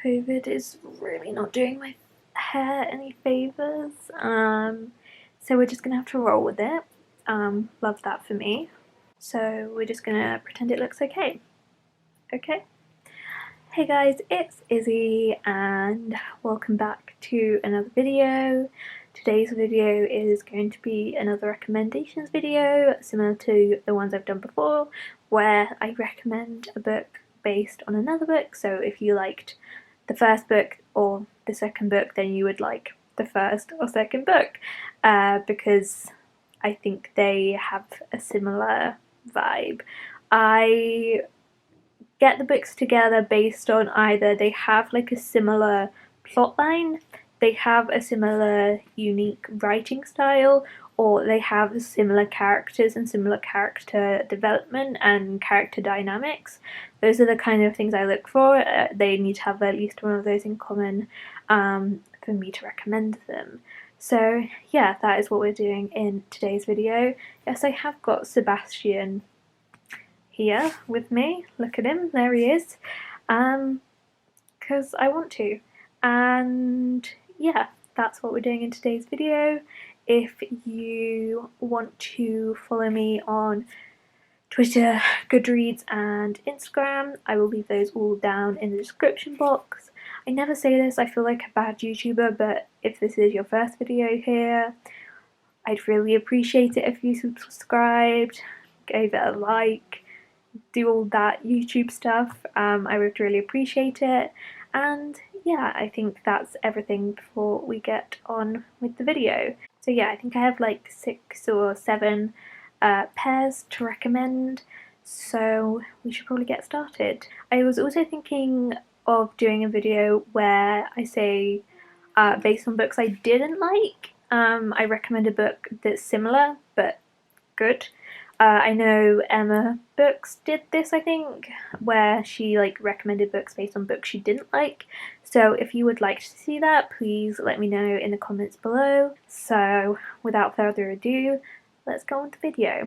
COVID is really not doing my hair any favours, so we're just gonna have to roll with it. Love that for me. So we're just gonna pretend it looks okay. Okay? Hey guys, it's Izzy and welcome back to another video. Today's video is going to be another recommendations video, similar to the ones I've done before, where I recommend a book based on another book. So if you liked the first book or the second book, then you would like the first or second book, because I think they have a similar vibe. I get the books together based on either they have like a similar plotline, they have a similar unique writing style, or they have similar characters and similar character development and character dynamics. Those are the kind of things I look for. They need to have at least one of those in common for me to recommend them. So yeah, that is what we're doing in today's video. Yes, I have got Sebastian here with me. Look at him, there he is, because I want to. And yeah, that's what we're doing in today's video. If you want to follow me on Twitter, Goodreads and Instagram, I will leave those all down in the description box. I never say this, I feel like a bad YouTuber, but if this is your first video here, I'd really appreciate it if you subscribed, gave it a like, do all that YouTube stuff. I would really appreciate it. And yeah, I think that's everything before we get on with the video. So yeah, I think I have like 6 or 7 pairs to recommend, so we should probably get started. I was also thinking of doing a video where I say, based on books I didn't like, I recommend a book that's similar but good. I know Emma Books did this, I think, where she like recommended books based on books she didn't like. So if you would like to see that, please let me know in the comments below. So without further ado, let's go on to the video.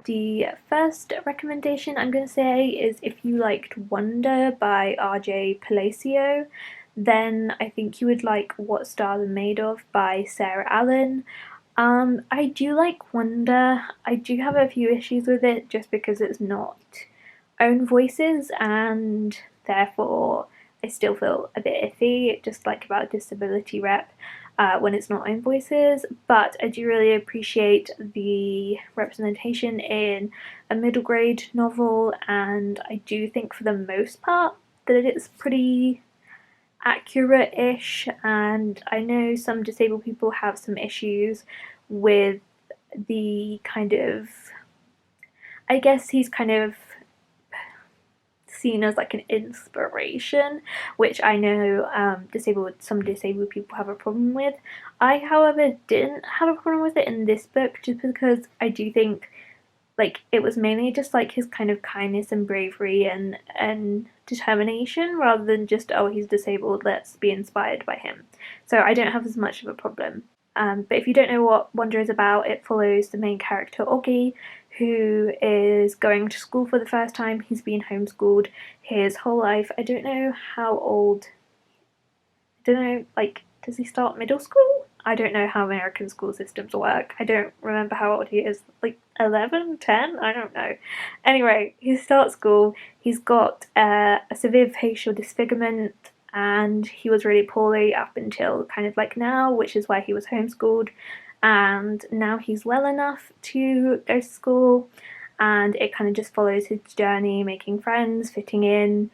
The first recommendation I'm going to say is if you liked Wonder by R.J. Palacio, then I think you would like What Stars Are Made Of by Sarah Allen. I do like Wonder. I do have a few issues with it just because it's not own voices, and therefore I still feel a bit iffy, just like about disability rep, when it's not own voices. But I do really appreciate the representation in a middle grade novel, and I do think for the most part that it's pretty accurate-ish. And I know some disabled people have some issues with the kind of, I guess he's kind of seen as like an inspiration, which I know some disabled people have a problem with. I, however, didn't have a problem with it in this book, just because I do think like it was mainly just like his kind of kindness and bravery and determination, rather than just, oh, he's disabled, let's be inspired by him. So I don't have as much of a problem. But if you don't know what Wonder is about, it follows the main character, Oggy, who is going to school for the first time. He's been homeschooled his whole life. I don't know how old, I don't know, like, does he start middle school? I don't know how American school systems work. I don't remember how old he is, like 11, 10? I don't know. Anyway, he starts school, he's got a severe facial disfigurement, and he was really poorly up until kind of like now, which is why he was homeschooled. And now he's well enough to go to school, and it kind of just follows his journey, making friends, fitting in,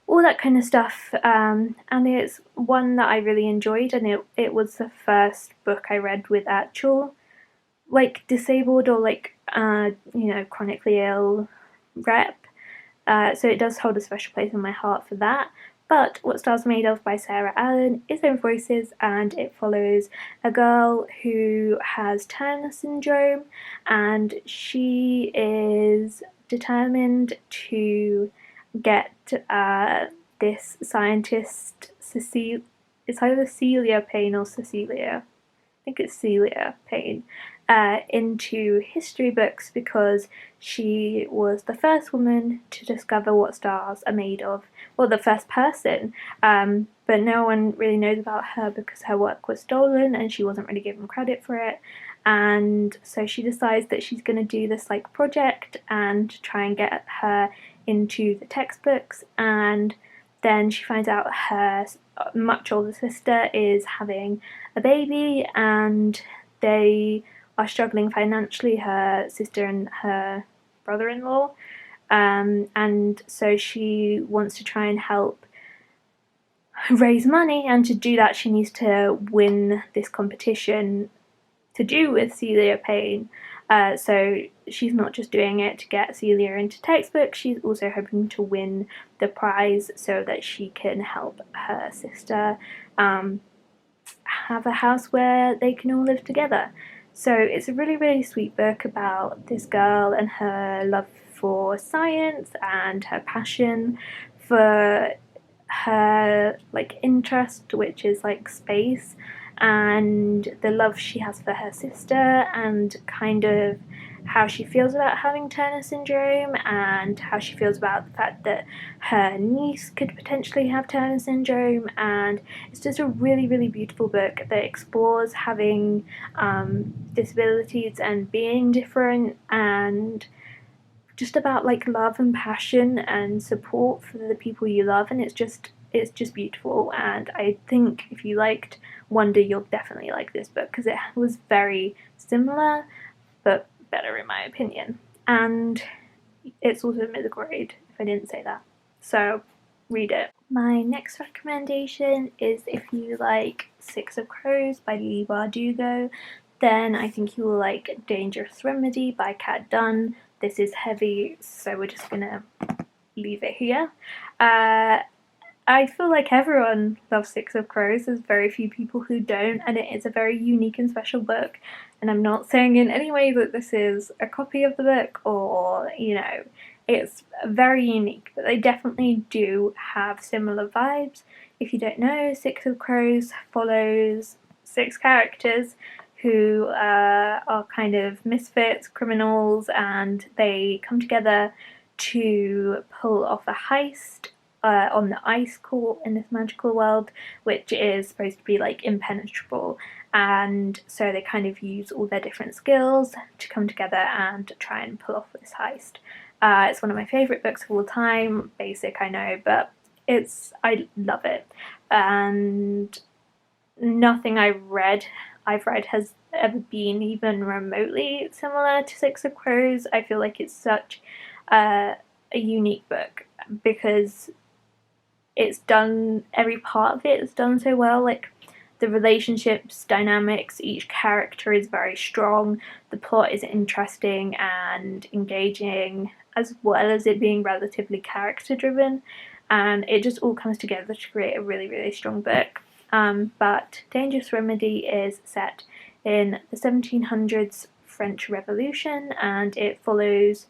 all that kind of stuff. And it's one that I really enjoyed, and it was the first book I read with actual like disabled or like chronically ill rep, so it does hold a special place in my heart for that. But What Stars Are Made Of by Sarah Allen is own voices, and it follows a girl who has Turner syndrome, and she is determined to get this scientist, it's either Celia Payne or Cecilia, I think it's Celia Payne, into history books because she was the first woman to discover what stars are made of. Well, the first person, but no one really knows about her because her work was stolen and she wasn't really given credit for it. And so she decides that she's going to do this like project and try and get her into the textbooks. And then she finds out her much older sister is having a baby, and they are struggling financially, her sister and her brother-in-law, and so she wants to try and help raise money, and to do that she needs to win this competition to do with Celia Payne. So she's not just doing it to get Celia into textbooks, she's also hoping to win the prize so that she can help her sister have a house where they can all live together. So it's a really, really sweet book about this girl and her love for science and her passion for her like interest, which is like space, and the love she has for her sister, and kind of how she feels about having Turner syndrome, and how she feels about the fact that her niece could potentially have Turner syndrome. And it's just a really, really beautiful book that explores having disabilities and being different, and just about like love and passion and support for the people you love. And it's just beautiful. And I think if you liked Wonder, you'll definitely like this book because it was very similar but better in my opinion. And it's also middle grade, if I didn't say that. So read it. My next recommendation is if you like Six of Crows by Leigh Bardugo, then I think you will like Dangerous Remedy by Kat Dunn. This is heavy, so we're just gonna leave it here. I feel like everyone loves Six of Crows. There's very few people who don't, and it is a very unique and special book. And I'm not saying in any way that this is a copy of the book, or, you know, it's very unique, but they definitely do have similar vibes. If you don't know, Six of Crows follows 6 characters who are kind of misfits, criminals, and they come together to pull off a heist on the ice court in this magical world, which is supposed to be like impenetrable. And so they kind of use all their different skills to come together and try and pull off this heist. It's one of my favourite books of all time. Basic, I know, but I love it. And nothing I've read has ever been even remotely similar to Six of Crows. I feel like it's such a unique book because every part of it is done so well. Like the relationships, dynamics, each character is very strong, the plot is interesting and engaging, as well as it being relatively character driven, and it just all comes together to create a really, really strong book. But Dangerous Remedy is set in the 1700s French Revolution, and it follows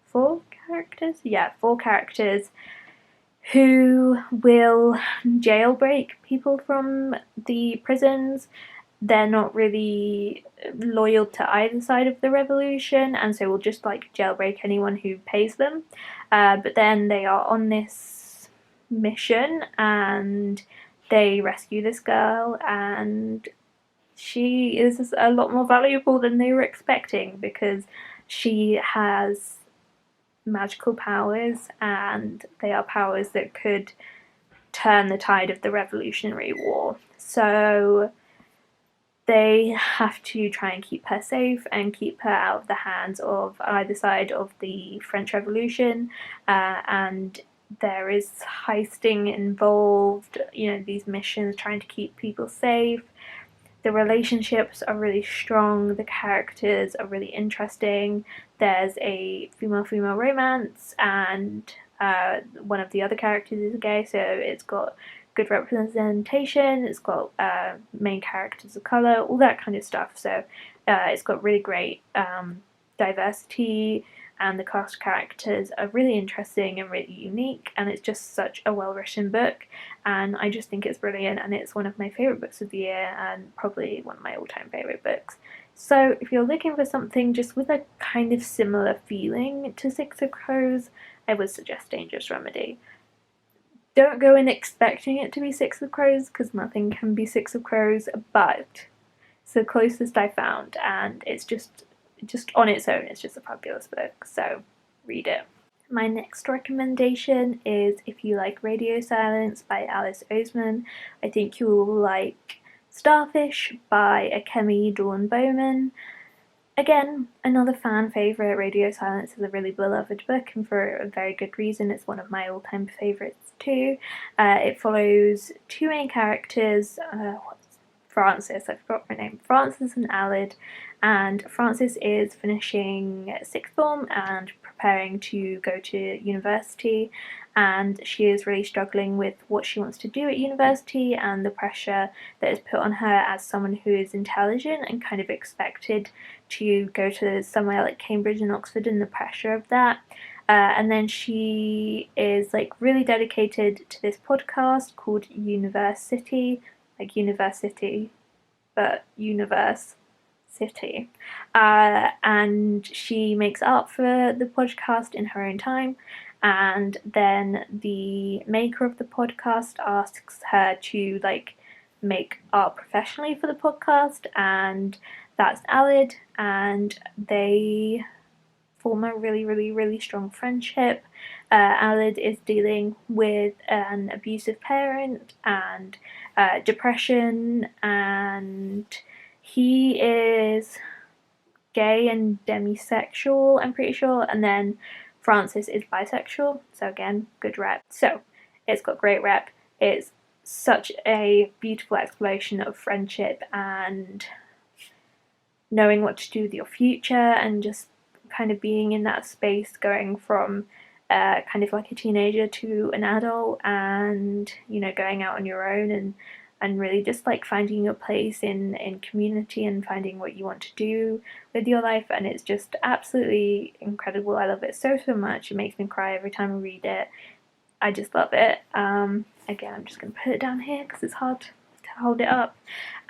4 characters? Yeah, 4 characters who will jailbreak people from the prisons. They're not really loyal to either side of the revolution, and so will just like jailbreak anyone who pays them. But then they are on this mission and they rescue this girl, and she is a lot more valuable than they were expecting because she has magical powers, and they are powers that could turn the tide of the Revolutionary War. So they have to try and keep her safe and keep her out of the hands of either side of the French Revolution, and there is heisting involved, you know, these missions trying to keep people safe. The relationships are really strong, the characters are really interesting. There's a female-female romance, and one of the other characters is gay, so it's got good representation, it's got main characters of colour, all that kind of stuff. So it's got really great diversity, and the cast of characters are really interesting and really unique, and it's just such a well-written book, and I just think it's brilliant, and it's one of my favourite books of the year, and probably one of my all-time favourite books. So if you're looking for something just with a kind of similar feeling to Six of Crows, I would suggest Dangerous Remedy. Don't go in expecting it to be Six of Crows, because nothing can be Six of Crows, but it's the closest I found, and it's just on its own, it's just a fabulous book, so read it. My next recommendation is If You Like Radio Silence by Alice Oseman. I think you will like Starfish by Akemi Dawn-Bowman. Again, another fan favourite. Radio Silence is a really beloved book, and for a very good reason. It's one of my all-time favourites too. It follows two main characters, Frances, I forgot her name, Frances and Alid, and Frances is finishing sixth form and preparing to go to university, and she is really struggling with what she wants to do at university and the pressure that is put on her as someone who is intelligent and kind of expected to go to somewhere like Cambridge and Oxford, and the pressure of that. And then she is like really dedicated to this podcast called University, like university, but universe city. And she makes art for the podcast in her own time. And then the maker of the podcast asks her to like make art professionally for the podcast, and that's Alid, and they form a really strong friendship. Alid is dealing with an abusive parent and depression, and he is gay and demisexual, I'm pretty sure, and then Frances is bisexual, so again, good rep. So, it's got great rep. It's such a beautiful exploration of friendship and knowing what to do with your future, and just kind of being in that space, going from kind of like a teenager to an adult, and you know, going out on your own, and really just like finding your place in community and finding what you want to do with your life. And it's just absolutely incredible. I love it so much. It makes me cry every time I read it. I just love it. Again, I'm just going to put it down here because it's hard to hold it up.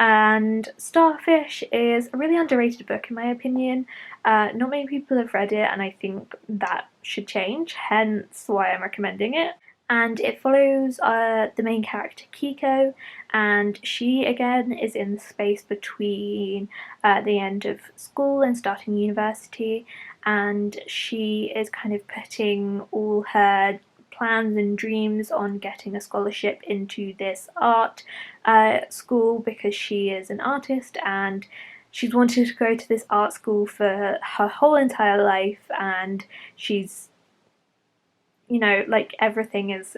And Starfish is a really underrated book in my opinion. Not many people have read it, and I think that should change, hence why I'm recommending it. And it follows the main character Kiko, and she again is in the space between the end of school and starting university, and she is kind of putting all her plans and dreams on getting a scholarship into this art school, because she is an artist and she's wanted to go to this art school for her whole entire life, and she's, you know, like everything is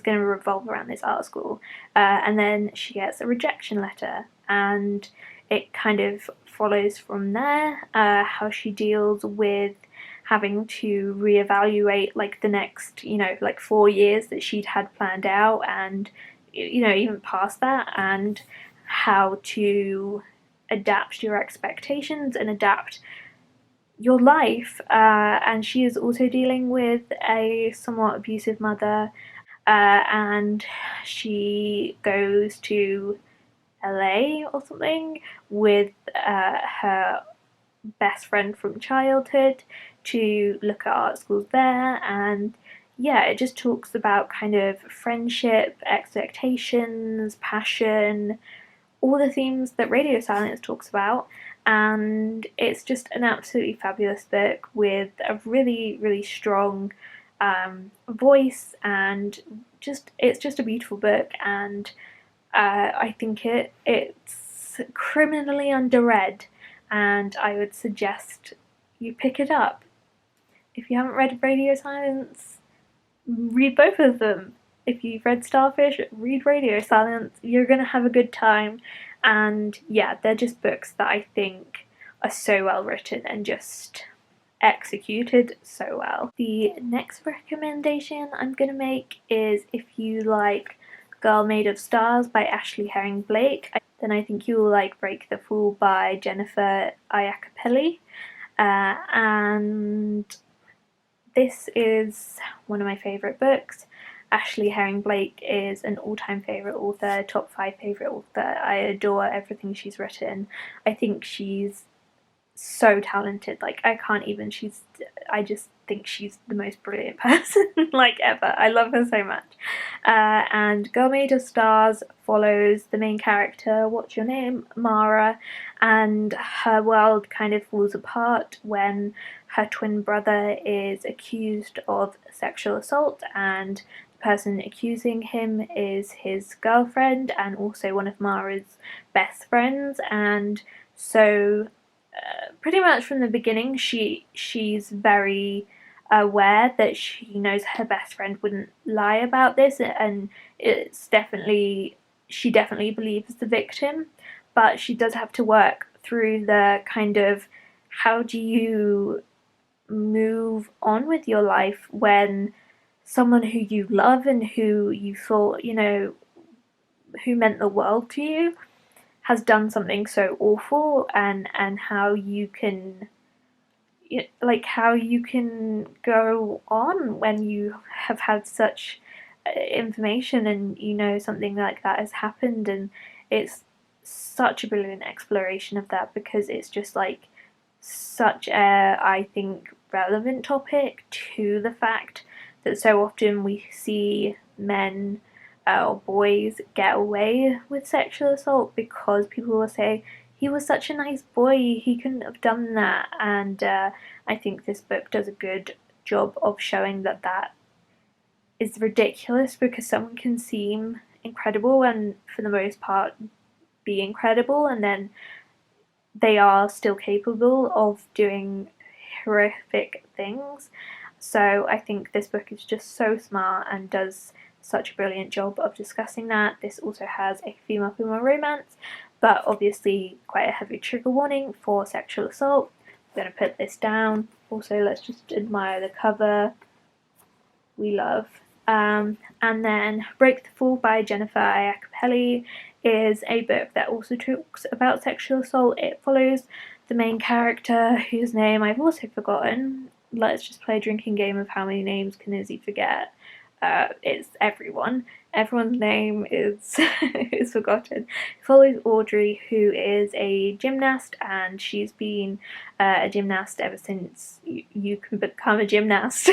going to revolve around this art school. And then she gets a rejection letter, and it kind of follows from there how she deals with having to reevaluate like the next, you know, like 4 years that she'd had planned out, and you know, even past that, and how to adapt your expectations and adapt your life. And she is also dealing with a somewhat abusive mother, and she goes to LA or something with her best friend from childhood to look at art schools there. And yeah, it just talks about kind of friendship, expectations, passion, all the themes that Radio Silence talks about. And it's just an absolutely fabulous book with a really strong voice, and it's just a beautiful book. And I think it's criminally underread, and I would suggest you pick it up. If you haven't read Radio Silence, read both of them. If you've read Starfish, read Radio Silence. You're going to have a good time. And yeah, they're just books that I think are so well written and just executed so well. The next recommendation I'm going to make is If You Like Girl Made of Stars by Ashley Herring Blake. Then I think you will like Break the Fool by Jennifer Iacopelli. And this is one of my favourite books. Ashley Herring Blake is an all-time favourite author, top 5 favourite author. I adore everything she's written. I think she's so talented. Like, I just think she's the most brilliant person like ever. I love her so much. And Girl Made of Stars follows the main character, what's your name, Mara, and her world kind of falls apart when her twin brother is accused of sexual assault, and the person accusing him is his girlfriend and also one of Mara's best friends. And so pretty much from the beginning, she's very aware that she knows her best friend wouldn't lie about this, and she definitely believes the victim, but she does have to work through the kind of, how do you move on with your life when someone who you love and who you thought, who meant the world to you, has done something so awful, and how you can, how you can go on when you have had such information and something like that has happened. And it's such a brilliant exploration of that, because it's just like such a, I think, relevant topic to the fact that so often we see men or boys get away with sexual assault because people will say, he was such a nice boy, he couldn't have done that. And I think this book does a good job of showing that that is ridiculous, because someone can seem incredible and for the most part be incredible, and then they are still capable of doing horrific things. So I think this book is just so smart and does such a brilliant job of discussing that. This also has a female-female romance, but obviously quite a heavy trigger warning for sexual assault. I'm going to put this down. Also, let's just admire the cover. We love. And then Break the Fall by Jennifer Iacopelli is a book that also talks about sexual assault. It follows the main character, whose name I've also forgotten. Let's just play a drinking game of how many names can Izzy forget. It's everyone. Everyone's name is is forgotten. It follows Audrey, who is a gymnast, and she's been a gymnast ever since you can become a gymnast.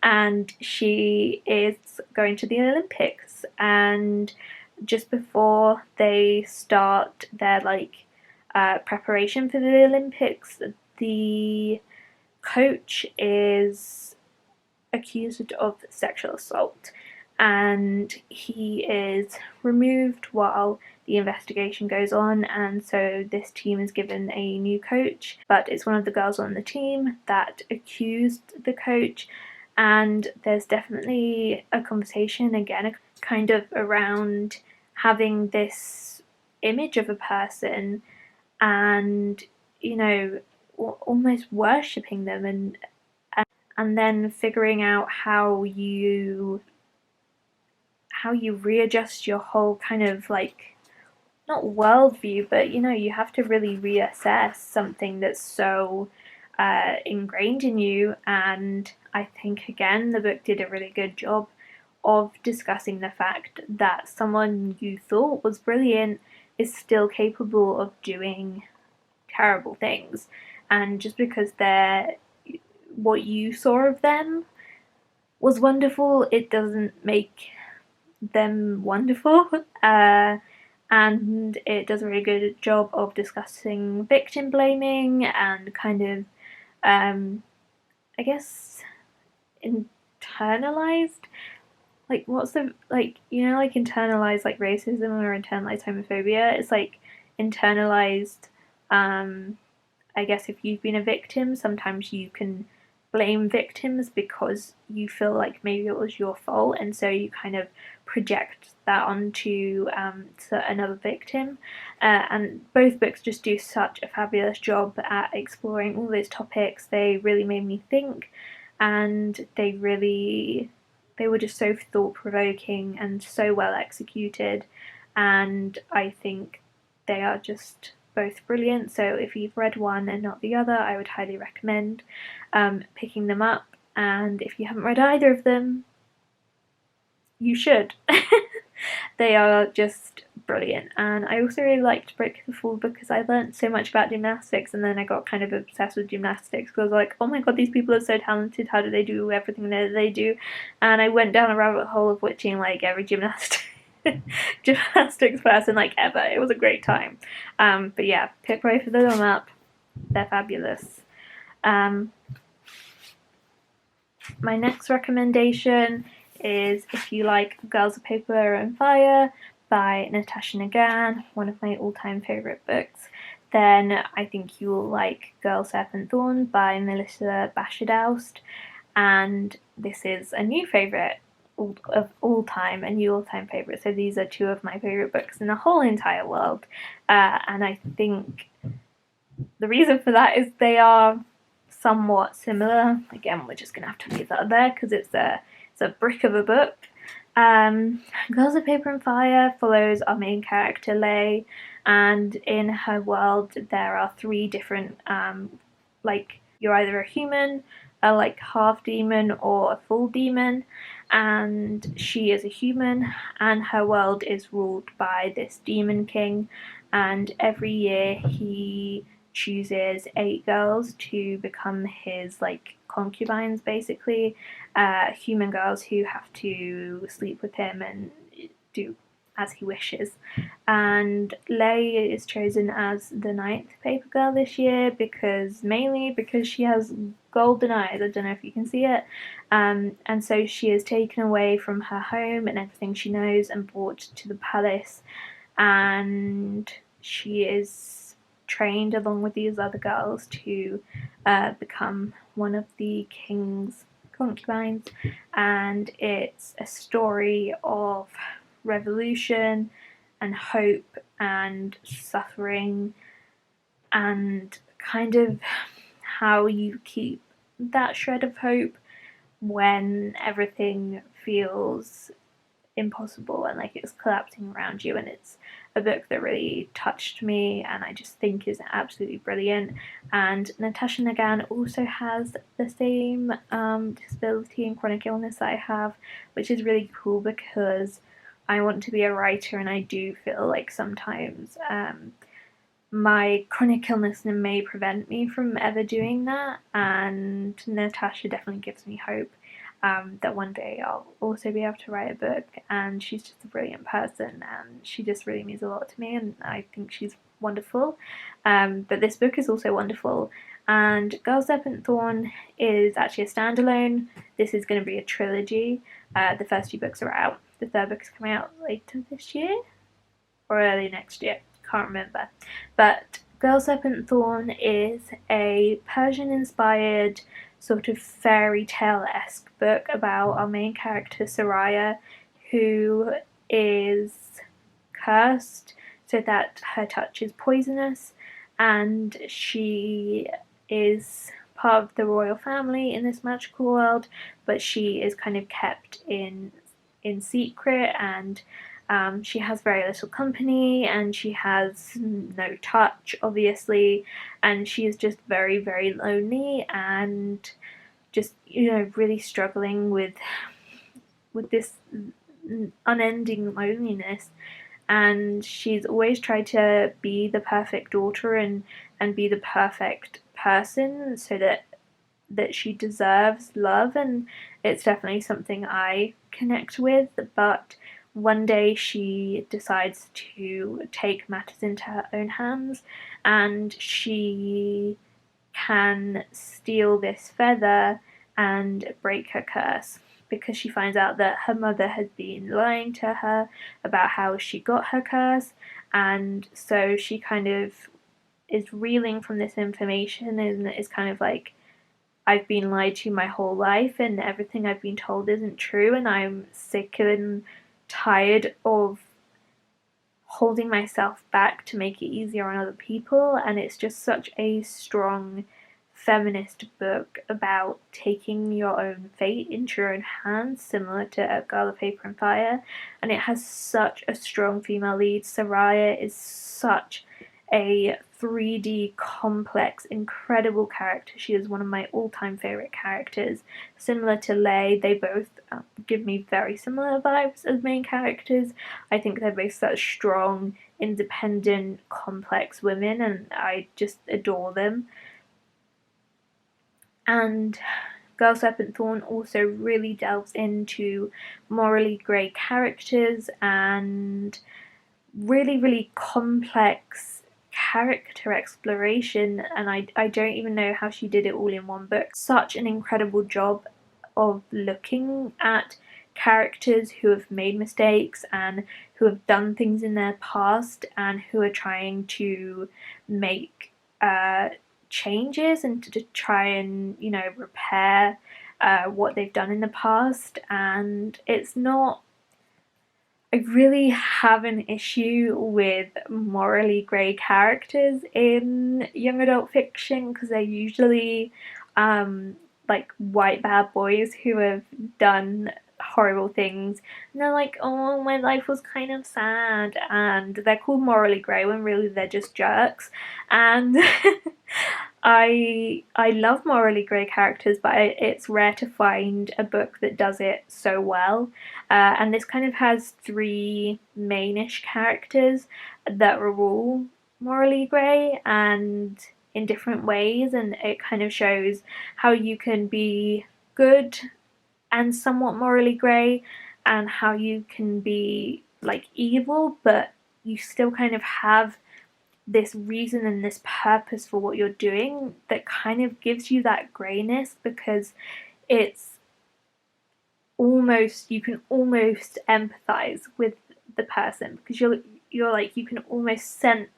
And she is going to the Olympics, and just before they start their preparation for the Olympics, the coach is accused of sexual assault, and he is removed while the investigation goes on. And so this team is given a new coach, but it's one of the girls on the team that accused the coach. And there's definitely a conversation again kind of around having this image of a person and almost worshipping them, and then figuring out how you readjust your whole kind of not worldview, but you have to really reassess something that's so ingrained in you. And I think again the book did a really good job of discussing the fact that someone you thought was brilliant is still capable of doing terrible things, and just because what you saw of them was wonderful, it doesn't make them wonderful. And it does a really good job of discussing victim blaming and kind of, I guess, internalized, what's the, internalized racism or internalized homophobia. It's internalized, I guess if you've been a victim, sometimes you can blame victims because you feel like maybe it was your fault, and so you kind of project that onto another victim. And both books just do such a fabulous job at exploring all those topics. They really made me think, and they were just so thought-provoking and so well executed, and I think they are just both brilliant. So if you've read one and not the other, I would highly recommend picking them up. And if you haven't read either of them, you should. They are just brilliant. And I also really liked Break the Fall because I learned so much about gymnastics, and then I got kind of obsessed with gymnastics because I was like, oh my god, these people are so talented, how do they do everything that they do? And I went down a rabbit hole of watching like every gymnastics person like ever. It was a great time. But yeah, pick both of them up. They're fabulous. My next recommendation is if you like Girls of Paper and Fire by Natasha Nagan, one of my all-time favourite books, then I think you will like Girl, Serpent, Thorn by Melissa Bashardoust, and this is a new favourite of all time, a new all-time favourite, so these are two of my favourite books in the whole entire world, and I think the reason for that is they are somewhat similar. Again, we're just going to have to leave that there because it's a brick of a book. Girls of Paper and Fire follows our main character, Lay, and in her world there are three different, like, you're either a human, a like half demon, or a full demon, and she is a human, and her world is ruled by this demon king, and every year he chooses 8 girls to become his like concubines, basically, human girls who have to sleep with him and do as he wishes. And Lay is chosen as the 9th paper girl this year mainly because she has golden eyes. I don't know if you can see it. And so she is taken away from her home and everything she knows and brought to the palace, and she is trained along with these other girls to become one of the king's concubines, and it's a story of revolution and hope and suffering and kind of how you keep that shred of hope when everything feels impossible and like it's collapsing around you. And it's a book that really touched me and I just think is absolutely brilliant. And Natasha Nagan also has the same disability and chronic illness that I have, which is really cool because I want to be a writer and I do feel like sometimes my chronic illness may prevent me from ever doing that, and Natasha definitely gives me hope that one day I'll also be able to write a book. And she's just a brilliant person and she just really means a lot to me, and I think she's wonderful. But this book is also wonderful. And Girl, Serpent, Thorn is actually a standalone. This is going to be a trilogy. The first 2 books are out. The 3rd book is coming out later this year or early next year. Can't remember. But Girl, Serpent, Thorn is a Persian-inspired sort of fairy tale-esque book about our main character, Soraya, who is cursed so that her touch is poisonous, and she is part of the royal family in this magical world, but she is kind of kept in secret, and she has very little company and she has no touch, obviously, and she is just very, very lonely and just, really struggling with this unending loneliness. And she's always tried to be the perfect daughter and be the perfect person so that she deserves love, and it's definitely something I connect with. But one day she decides to take matters into her own hands, and she can steal this feather and break her curse, because she finds out that her mother has been lying to her about how she got her curse, and so she kind of is reeling from this information and is kind of like, I've been lied to my whole life and everything I've been told isn't true, and I'm sick and tired of holding myself back to make it easier on other people. And it's just such a strong feminist book about taking your own fate into your own hands, similar to A Girl of Paper and Fire. And it has such a strong female lead. Soraya is such a 3D, complex, incredible character. She is one of my all-time favourite characters. Similar to Lei, they both give me very similar vibes as main characters. I think they're both such strong, independent, complex women, and I just adore them. And Girl Serpent Thorn also really delves into morally grey characters and really complex character exploration, and I don't even know how she did it all in one book. Such an incredible job of looking at characters who have made mistakes and who have done things in their past and who are trying to make changes and to try and, you know, repair what they've done in the past. And it's not, I really have an issue with morally grey characters in young adult fiction because they're usually like white bad boys who have done horrible things, and they're like, oh, my life was kind of sad, and they're called morally grey when really they're just jerks. And I love morally grey characters, but it's rare to find a book that does it so well. And this kind of has 3 mainish characters that are all morally grey and in different ways, and it kind of shows how you can be good and somewhat morally grey, and how you can be like evil, but you still kind of have this reason and this purpose for what you're doing that kind of gives you that greyness, because it's almost, you can almost empathize with the person, because you're like, you can almost sense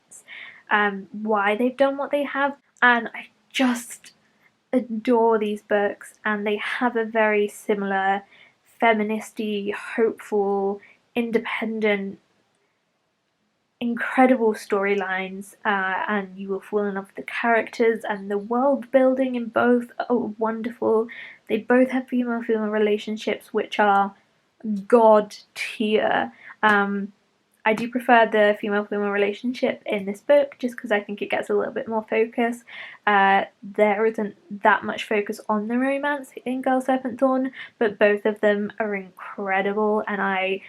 why they've done what they have. And I just adore these books, and they have a very similar feministy, hopeful, independent, incredible storylines, and you will fall in love with the characters, and the world building in both are wonderful. They both have female-female relationships which are god tier. I do prefer the female-female relationship in this book just because I think it gets a little bit more focus. There isn't that much focus on the romance in Girl Serpent Thorn, but both of them are incredible, and I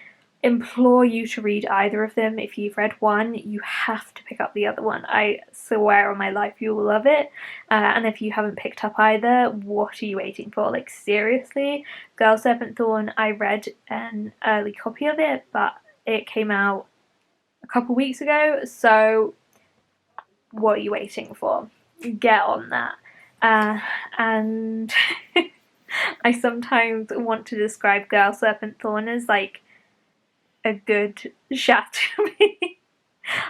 implore you to read either of them. If you've read one, you have to pick up the other one. I swear on my life you will love it. And if you haven't picked up either, what are you waiting for? Like, seriously. Girl Serpent Thorn, I read an early copy of it, but it came out a couple weeks ago, so what are you waiting for? Get on that. And I sometimes want to describe Girl Serpent Thorn as like a good Shatter-Me.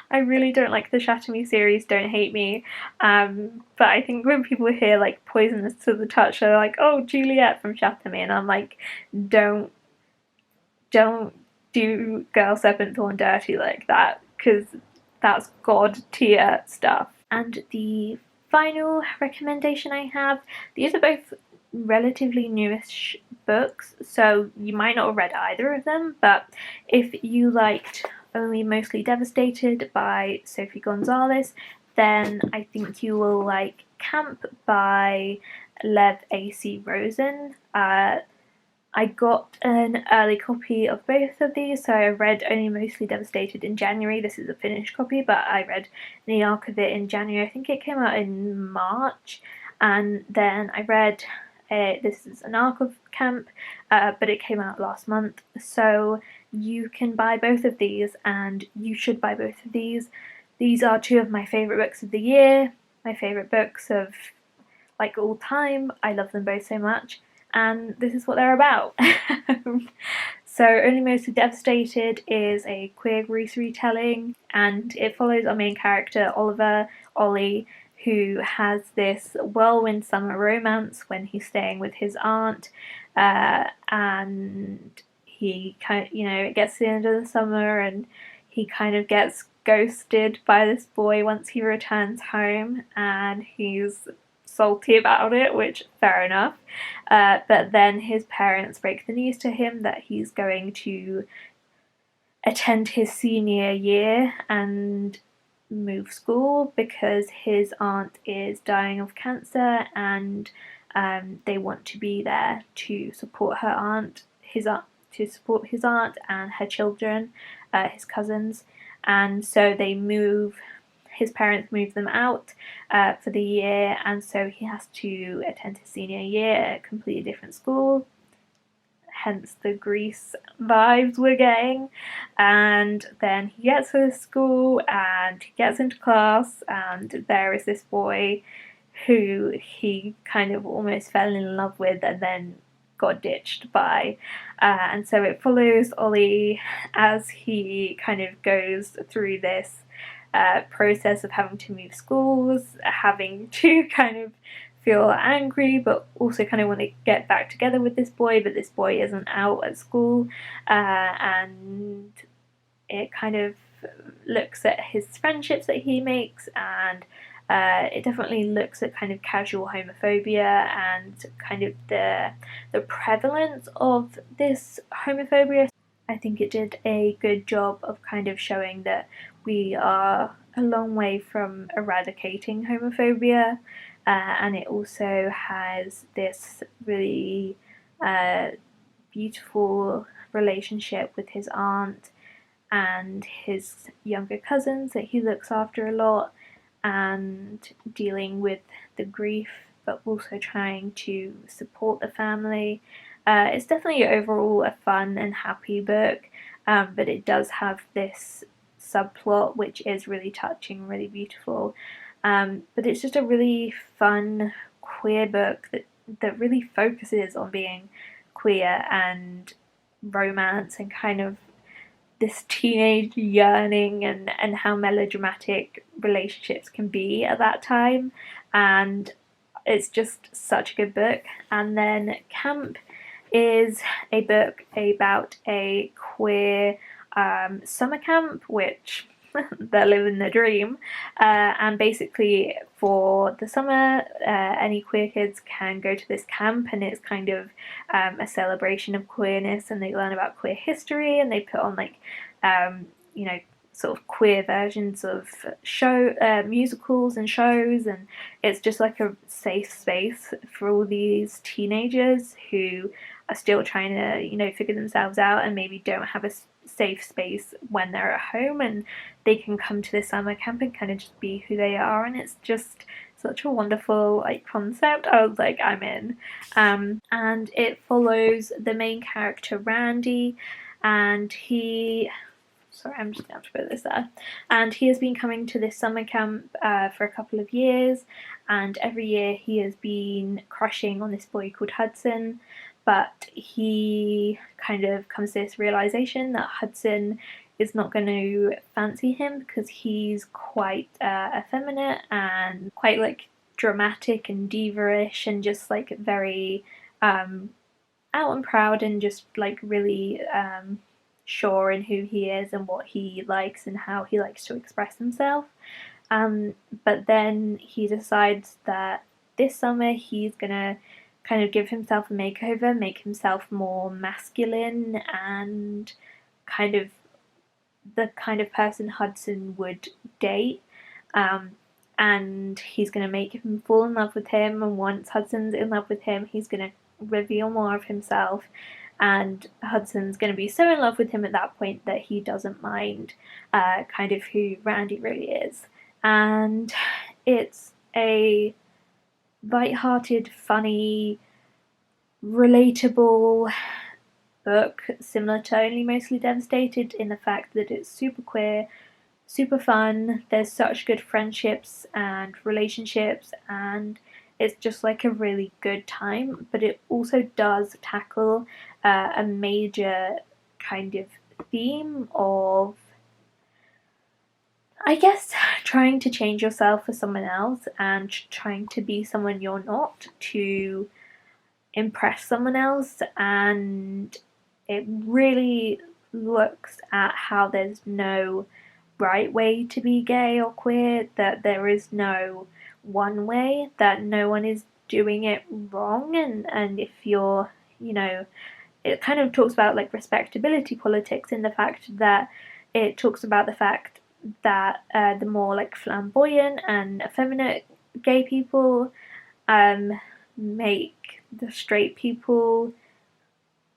I really don't like the Shatter-Me series, don't hate me. But I think when people hear like Poisonous to the Touch, they're like, oh, Juliet from Shatter-Me, and I'm like, don't do Girl Serpent Thorn dirty like that, because that's god tier stuff. And the final recommendation I have, these are both relatively newish books, so you might not have read either of them, but if you liked Only Mostly Devastated by Sophie Gonzalez, then I think you will like Camp by Lev A.C. Rosen. I got an early copy of both of these, so I read Only Mostly Devastated in January. This is a finished copy, but I read the arc of it in January. I think it came out in March, and then I read, this is an arc of Camp, but it came out last month, so you can buy both of these, and you should buy both of these. These are 2 of my favourite books of the year, my favourite books of like all time. I love them both so much, and this is what they're about. So Only Mostly Devastated is a queer Grease retelling, and it follows our main character Ollie, who has this whirlwind summer romance when he's staying with his aunt, and he kind of, you know, it gets to the end of the summer and he kind of gets ghosted by this boy once he returns home, and he's salty about it, which fair enough, but then his parents break the news to him that he's going to attend his senior year, and move school because his aunt is dying of cancer, and they want to be there to support to support his aunt and her children, his cousins, and so his parents move them out for the year, and so he has to attend his senior year at a completely different school, hence the Grease vibes we're getting. And then he gets to the school and he gets into class, and there is this boy who he kind of almost fell in love with and then got ditched by. And so it follows Ollie as he kind of goes through this process of having to move schools, having to kind of feel angry but also kind of want to get back together with this boy, but this boy isn't out at school, and it kind of looks at his friendships that he makes, and it definitely looks at kind of casual homophobia and kind of the prevalence of this homophobia. I think it did a good job of kind of showing that we are a long way from eradicating homophobia, and it also has this really beautiful relationship with his aunt and his younger cousins that he looks after a lot, and dealing with the grief but also trying to support the family. It's definitely overall a fun and happy book, but it does have this subplot which is really touching, really beautiful. But it's just a really fun queer book that really focuses on being queer and romance and kind of this teenage yearning, and how melodramatic relationships can be at that time. And it's just such a good book. And then Camp is a book about a queer summer camp, which they're living the dream. And basically, for the summer, any queer kids can go to this camp, and it's kind of a celebration of queerness, and they learn about queer history, and they put on like, you know, sort of queer versions of musicals and shows, and it's just like a safe space for all these teenagers who are still trying to, you know, figure themselves out and maybe don't have a safe space when they're at home, and they can come to this summer camp and kind of just be who they are, and it's just such a wonderful like concept. I was like, I'm in. And it follows the main character Randy, and I'm just going to put this there. And he has been coming to this summer camp for a couple of years, and every year he has been crushing on this boy called Hudson, but he kind of comes to this realization that Hudson is not going to fancy him because he's quite effeminate and quite like dramatic and diva-ish, and just like very out and proud, and just like really sure in who he is and what he likes and how he likes to express himself. But then he decides that this summer he's gonna kind of give himself a makeover, make himself more masculine and kind of the kind of person Hudson would date. And he's going to make him fall in love with him, and once Hudson's in love with him, he's going to reveal more of himself, and Hudson's going to be so in love with him at that point that he doesn't mind kind of who Randy really is. And it's a light-hearted, funny, relatable book, similar to Only Mostly Devastated in the fact that it's super queer, super fun, there's such good friendships and relationships, and it's just like a really good time. But it also does tackle a major kind of theme of, I guess, trying to change yourself for someone else and trying to be someone you're not to impress someone else. And it really looks at how there's no right way to be gay or queer, that there is no one way, that no one is doing it wrong, and if you're, you know, it kind of talks about like respectability politics in the fact that it talks about the fact that the more like flamboyant and effeminate gay people make the straight people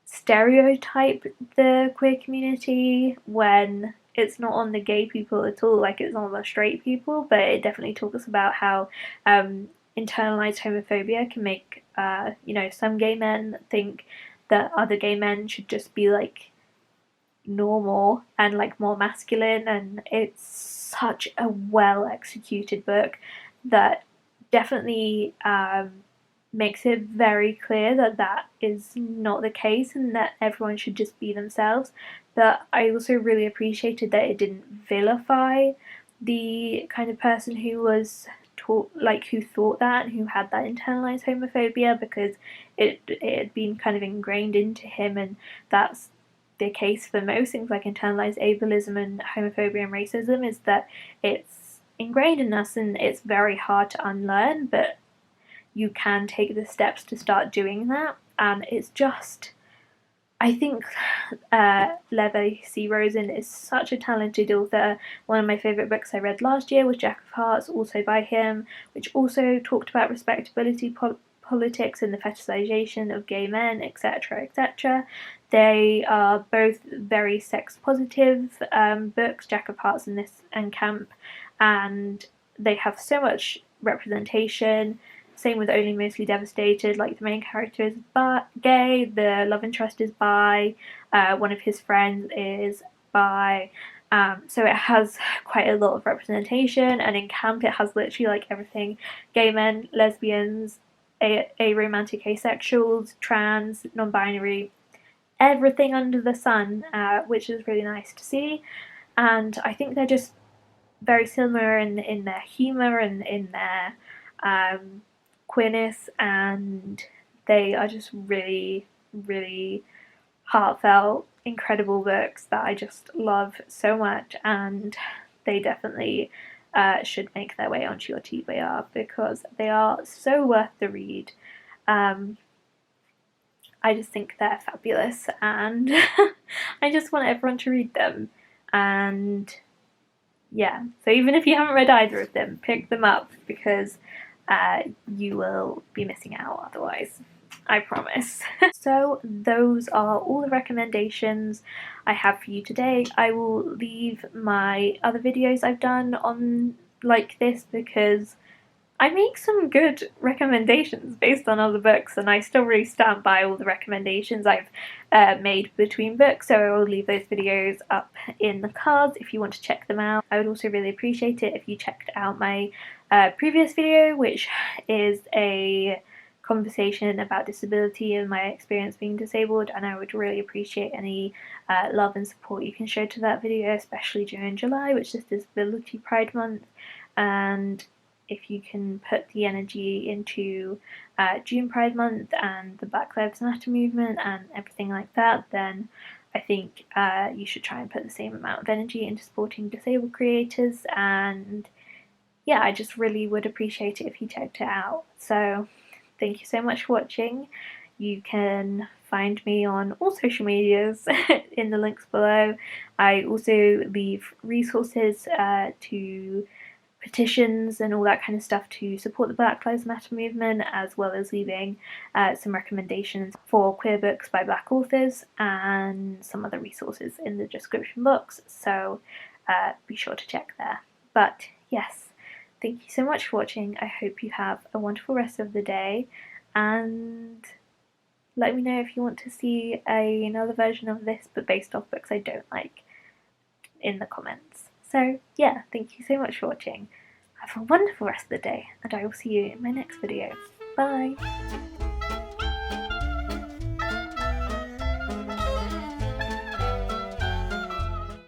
stereotype the queer community when it's not on the gay people at all, like it's on the straight people. But it definitely talks about how internalized homophobia can make some gay men think that other gay men should just be like normal and like more masculine, and it's such a well executed book that definitely makes it very clear that that is not the case and that everyone should just be themselves. But I also really appreciated that it didn't vilify the kind of person who was who thought that and who had that internalized homophobia, because it had been kind of ingrained into him, and that's the case for most things like internalized ableism and homophobia and racism, is that it's ingrained in us and it's very hard to unlearn, but you can take the steps to start doing that. And it's just, I think Levi C. Rosen is such a talented author. One of my favourite books I read last year was Jack of Hearts, also by him, which also talked about respectability politics and the fetishization of gay men, etc., etc. They are both very sex positive books, Jack of Hearts and Camp, and they have so much representation. Same with Only Mostly Devastated, like the main character is gay, the love interest is bi, one of his friends is bi, so it has quite a lot of representation. And in Camp it has literally like everything: gay men, lesbians, aromantic asexuals, trans, non-binary, everything under the sun, which is really nice to see. And I think they're just very similar in their humour and in their queerness, and they are just really, really heartfelt, incredible books that I just love so much, and they definitely should make their way onto your TBR because they are so worth the read. I just think they're fabulous, and I just want everyone to read them. And yeah, so even if you haven't read either of them, pick them up because you will be missing out otherwise. I promise. So those are all the recommendations I have for you today. I will leave my other videos I've done on like this because I make some good recommendations based on other books, and I still really stand by all the recommendations I've made between books, so I will leave those videos up in the cards if you want to check them out. I would also really appreciate it if you checked out my previous video, which is a conversation about disability and my experience being disabled, and I would really appreciate any love and support you can show to that video, especially during July, which is Disability Pride Month. And if you can put the energy into June Pride Month and the Black Lives Matter movement and everything like that, then I think you should try and put the same amount of energy into supporting disabled creators. And yeah, I just really would appreciate it if you checked it out. So thank you so much for watching. You can find me on all social medias in the links below. I also leave resources to petitions and all that kind of stuff to support the Black Lives Matter movement, as well as leaving some recommendations for queer books by Black authors and some other resources in the description box, so be sure to check there. But yes, thank you so much for watching. I hope you have a wonderful rest of the day, and let me know if you want to see another version of this but based off books I don't like in the comments. So yeah, thank you so much for watching. Have a wonderful rest of the day, and I will see you in my next video. Bye!